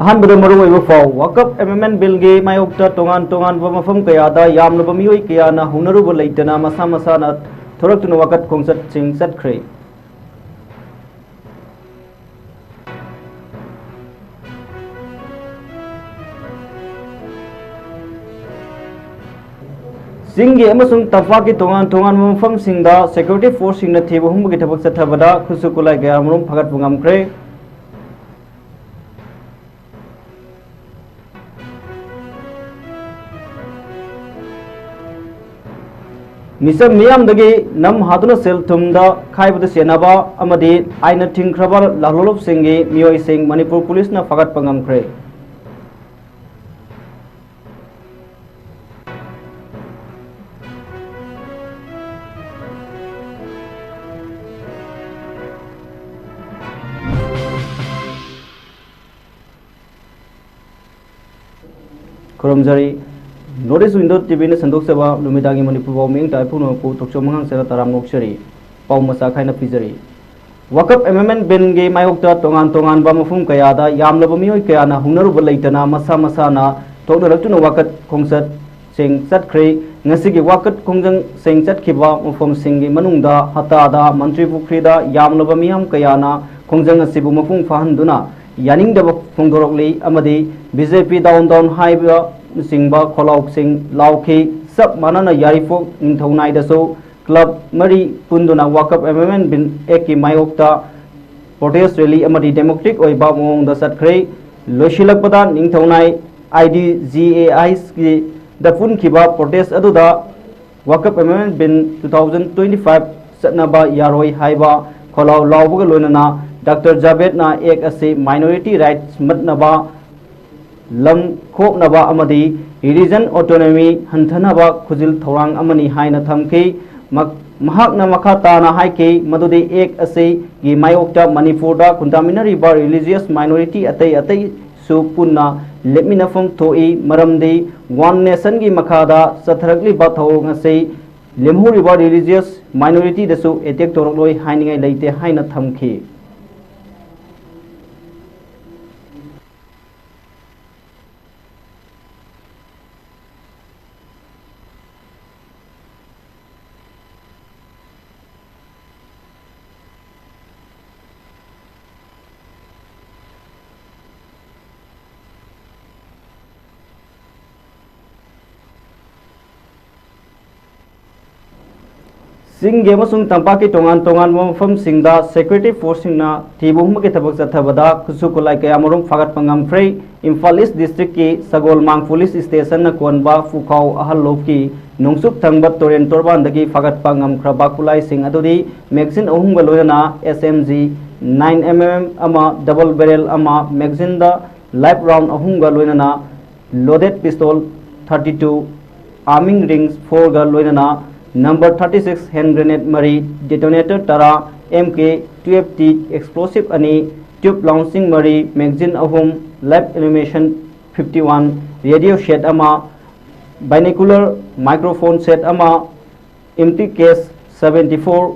ahan bada maru oi fo wakap amendment bill ge mayokta tongan mafam kaya da yamna bamioi kaya na hunaru bo leitana masa na thorak tuna wakat khongsat sing sat khre Singgi amasung tafaki tongan mafam singda security force singna thibu humbu ge thabak sathabada khusukulai ga amrum phagat bungam khre Misam miyam dagi nam haduna sel thumda khaibada senaba amadi aina thingkhraba lalolop singi miyoi sing Manipur police na phagat pangam khre Kurumjari Notice window TV ne sandok seba lumidagi Manipur Bawming tai puno pu tokcho mangang sera taram nokshari pau masa khaina pijari wakap amendment bill ge mayokta tongan ba mafum kaya da yamlaba mioi kaya na hunaru balaitana masa na toknaraktu wakat khongsat sing sat khre ngasi ge wakat khongjang sing sat khiba mafum singi manungda hata da mantri pukri da yamlaba miyam kaya na khongjang asibu mafum fahanduna yaning da phongdorokli amadi BJP down haiba Singba Kholok Sing Lauki Sub Manana Yarifok Ninthonai Daso Club Mari Punduna Wakap Amendment Bin Eki Mayokta Protest Rally Amadi Democratic Oiba Mong the Satkre Loshilakpada Ninthonai IDGAIs ki the Pun Kiba Protest Aduda Wakap Amendment Bin 2025 Satnaba Yaroi Haiba Kholau Laubuga Lunana Dr. Javed na Ek Ase Minority Rights Matnaba Lam Khok Naba Amadi Region Autonomy Hantanaba Khuzil Thorang Amani Haina Thamki Mahakna Makata na Haike Madudi Ek Ase Gi Mayokta Manipurda Kundamina Riba Religious Minority Atay Su Punna Lemina Fam Toi Maramdi One Nation Gi Makada Satharakli Bathong Ase Lemhu Riba Religious Minority Dasu Etek Torokloi Hainingai Leite Haina Thamki Sing Gamasung Tampaki Tongan Mafam Singda Security Force Singna Tibum Kitabak Sathabada Kusukulai Kayamarum Fagat Pangam Frey Infalis District Ki Sagol Mang Police Station na Konba Fukau Ahalopki Nungsuk Thangbat Torrent Torbandagi Fagat Pangam Krabakulai Sing Adudi Magazine Ohum Galona SMG 9mm Ama Double Barrel Ama Magazine da Live Round Ohum Galona Loaded Pistol 32 Arming Rings 4 Galona Number 36 hand grenade Mari detonator Tara MK 12T explosive Ani tube launching Mari magazine ahum lab illumination 51 radio set ama binocular microphone set ama empty case 74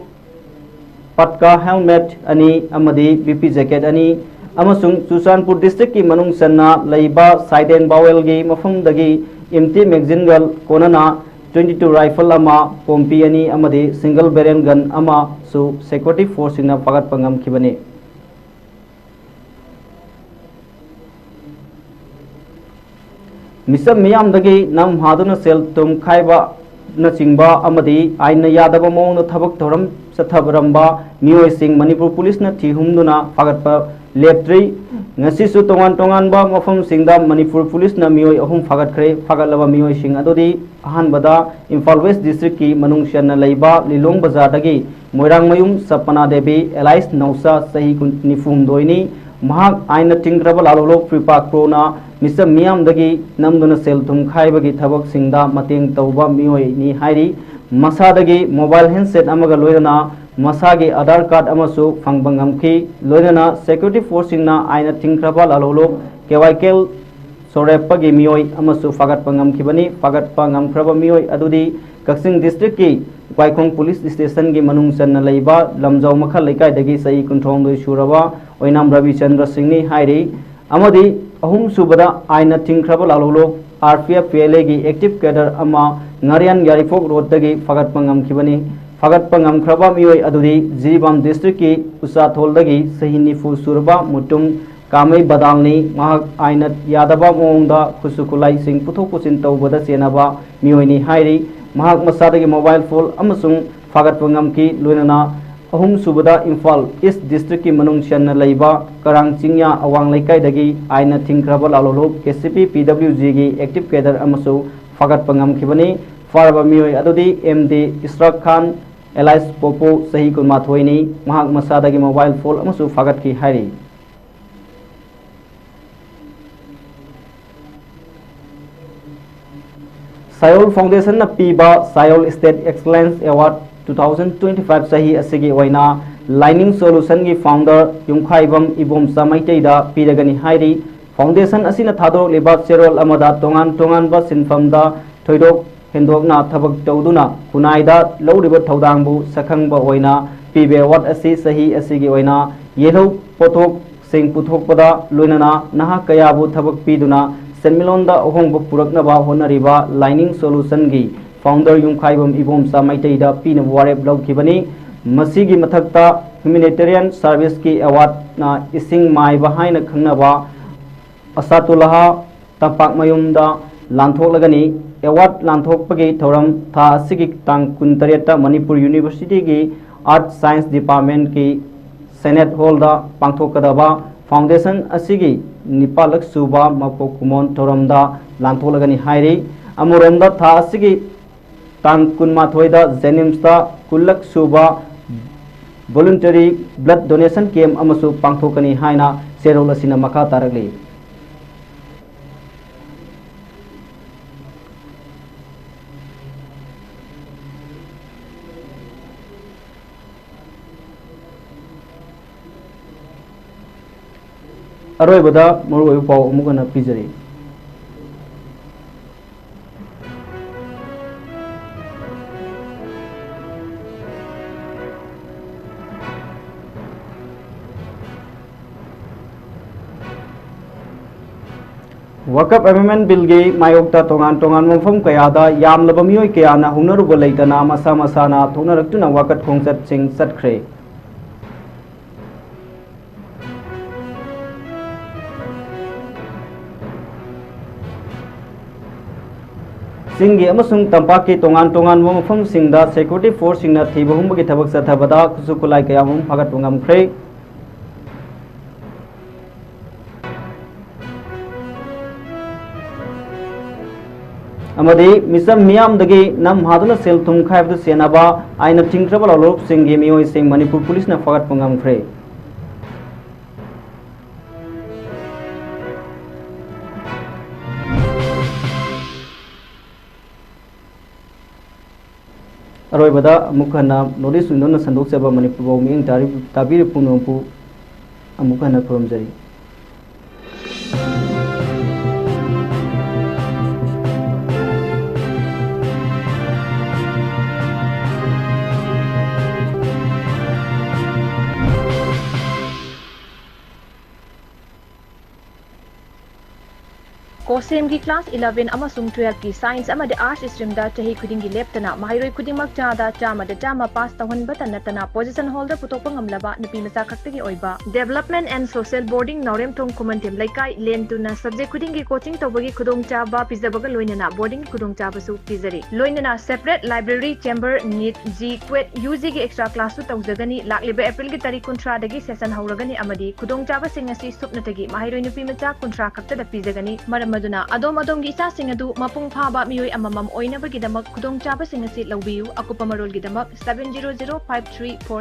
patka helmet Ani amadi BP jacket Ani amasung Susanpur district ki manung sanna laiba Saiden Bawel gi mafam dagi empty magazine gal konana 22 rifle ama pompi ani amadi single barrel gun ama su security force na pagat pangam khibani misam miyam dagi nam haduna sel tum khaiba na chingba amadi aina yadaba mong na thabak thoram sathabramba miyoi sing Manipur police na thihumduna pagat pa leptri ngasi su tongan ba mafam singda Manipur police na miyoi ahum fagat khre fagalaba miyoi sing adodi ahan bada Imphal West district ki manung shanna leiba Lilong bazar dagi Moirang Mayum Sapana Devi Elias Nausa sahi nifum doini mahak aina tingraba lalolo pripa krona misam miyam dagi namduna sel thum khaibagi thabak singda mateng tauba miyoi ni hairi masadagi mobile handset amaga loirana masagi Aadhaar card amasu fangbangam ki loirana security force na aina tingraba lalolo kewaikel Sorepagi miyoi amasu fagat pangam kibani fagat pangam kraba miyoi adudi Kaksing district ki Waikong police station gi manung sanna leiba lamjau makha leikai dagi sai kunthong doi suraba oinam Ravi Chandra Singh ni hairi amadi ahum subada aina tingkraba lalolo RPF PLA gi active cadre ama ngarian yarifok road dagi fagat pangam kibani fagat pangam khraba mioi adudi Jiribam district ki usa thol dagi sahini fu surba mutum kamai badalni mahak aina yadaba mongda khusukulai sing puthok pusin tawbada senaba mioi ni hairi mahak masadagi mobile phone amasung fagat pangam ki loinana ahum subada Imphal East district ki manung channa leiba Karang Chingya awang laikai dagi aina tingkraba lalolo KCP PWG gi active cadre amasu fagat pangam kibani faraba mioi adudi MD Israk Khan Elias Popo sahi kulma thoini mahak masadagi mobile phone amasu fagat ki hairi Sayol Foundation na piba Sayol State Excellence Award 2025 sahi asigi waina Lining Solution gi founder Yumkhaibam Ibom Samaiteida pidagani hairi foundation asina thadok leba cherol amada tongan tongan ba sinfamda thoidok hendokna thabak tawduna kunaida lawriba thaudangbu sakhangba waina pibe award asi sahi asigi waina yelo pothok sing puthokpada loinana naha kayabu thabak piduna Senmilonda ohongba puraknaba honariba Lining Solution gi founder Yumkhaibam Ibom Samaiteida pina warep lawkibani masigi mathakta humanitarian service ki award na ising mai bahaina khangnaba Asatulaha Tampak Mayumda Lanthoklagani award Lantokpagi thoram tha asigi tang kuntareta Manipur University gi Art Science Department ki Senate Hall da pangthokadaba foundation asigi nipalak suba mapokumon thoramda lantholagani hairi amuromda tha asigi tang kunma thoida Jenims da kulak suba voluntary blood donation camp amasu pangthokani haina serol asina makha taragli Aroibada Muru Pau Mugana Pizari Wakap Amendment Bill gi mayokta tongan tongan mofam kayada yamlaba mioi kayana hunaruba leitana masa masana thonaraktuna wakat khongsat sing satkre Singi amasung tampaki tongan tongan mofam singda security force singna thiba humbagi thabak sathabada kusukulai kayamum phagat pungam khre amadi misam miyam dagi nam haduna sel thum khaibdu senaba aina tingkraba lolop singi mioi sing Manipur police na phagat pungam khre Aroibada Mukana Notice Window Sandok Seba Manipur Bawming Tabiri Punampu Amukana Kurumjari Kosem ki class 11 amasung 12 ki science amade arts stream da chahi khuding gi leptana mahiroi khudingmak chada chama da chama pass tahon batana tana position holder putokpa ngamlaba nupi macha khaktagi oiba development and social boarding norem thong kumantem laikai len tuna subject khuding gi coaching tobagi khudong chaba pizabaga loinana boarding khudong chaba su pizari loinana separate library chamber need g quet UG gi extra class su tawjagani lakliba April gi tarikh 13 dagi session hauragani amadi khudong chaba singasi supnatagi mahiroi nupi macha 13 khakta da pizagani maduna adom gi isa singadu mapung phaba mioi amamam oinabagi damak khudong chaba singasi lawbiu akupa marol gi damak 700534